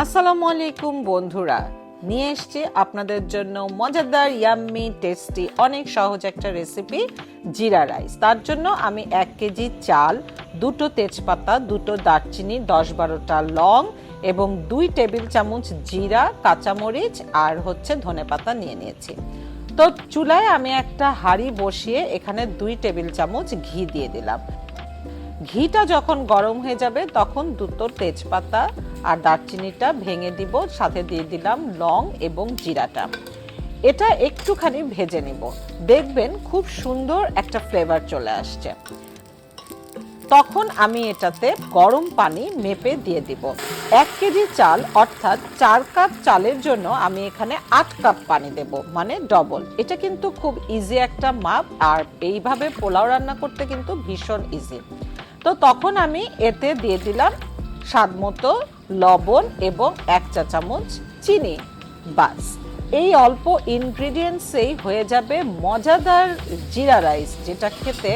আসসালামু আলাইকুম বন্ধুরা, নিয়ে এসেছি আপনাদের জন্য মজাদার ইয়াম্মি টেস্টি অনেক সহজ একটা রেসিপি জিরা রাইস। তার জন্য আমি 1 কেজি চাল, 2টো তেজপাতা, 2টো দারচিনি, 10-12টা লং এবং 2 টেবিল চামচ জিরা, কাঁচামরিচ আর ধনেপাতা নিয়ে নিয়েছি। তো চুলায় আমি একটা হাঁড়ি বসিয়ে এখানে 2 টেবিল চামচ ঘি দিয়ে দিলাম। ঘিটা যখন গরম হয়ে যাবে তখন 2টো তেজপাতা আর দারচিনিটা ভেঙে দিব, সাথে দিয়ে দিলাম লং এবং জিরাটা। এটা একটুখানি ভেজে নিব, দেখবেন খুব সুন্দর একটা ফ্লেভার চলে আসছে। তখন আমি এটাতে গরম পানি মেপে দিয়ে দিব। 1 কেজি চাল অর্থাৎ 4 কাপ চালের জন্য আমি এখানে 8 কাপ পানি দেব, মানে ডবল। এটা কিন্তু খুব ইজি একটা মাপ, আর এইভাবে পোলাও রান্না করতে কিন্তু ভীষণ ইজি। তো তখন আমি এতে দিয়ে দিলাম স্বাদমতো লবণ এবং 1 চা চামচ চিনি। বাস, এই অল্প ইনগ্রিডিয়েন্টসেই হয়ে যাবে মজাদার জিরা রাইস, যেটা খেতে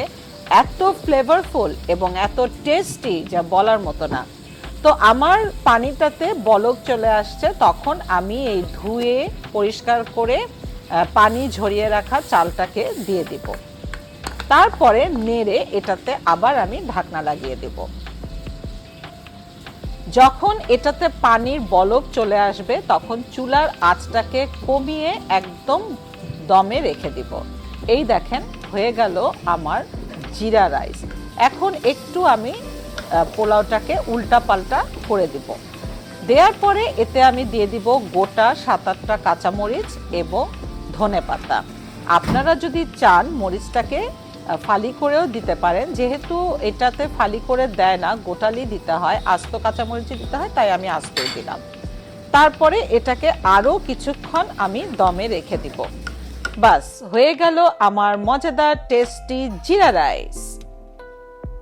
এত ফ্লেভারফুল এবং এত টেস্টি যা বলার মতো না। তো আমার পানিটাতে বলক চলে আসছে, তখন আমি এই ধুয়ে পরিষ্কার করে পানি ঝরিয়ে রাখা চালটাকে দিয়ে দিব। তারপরে নেড়ে এটাতে আবার আমি ঢাকনা লাগিয়ে দেব। যখন এটাতে পানির বলক চলে আসবে তখন চুলার আঁচটাকে কমিয়ে একদম দমে রেখে দিব। এই দেখেন, হয়ে গেল আমার জিরা রাইস। এখন একটু আমি পোলাওটাকে উল্টা পাল্টা করে দিব। দেওয়ার পরে এতে আমি দিয়ে দিব গোটা 7-8টা কাঁচামরিচ এবং ধনেপাতা। আপনারা যদি চান মরিচটাকে ফালি করেও দিতে পারেন, যেহেতু এটাতে ফালি করে দেয় না, গোটালি দিতে হয়, আস্ত কাঁচামরিচ দিতে হয়, তাই আমি আস্তই দিলাম। তারপরে এটাকে আরও কিছুক্ষণ আমি দমে রেখে দিব। বাস, হয়ে গেল আমার মজাদার টেস্টি জিরা রাইস।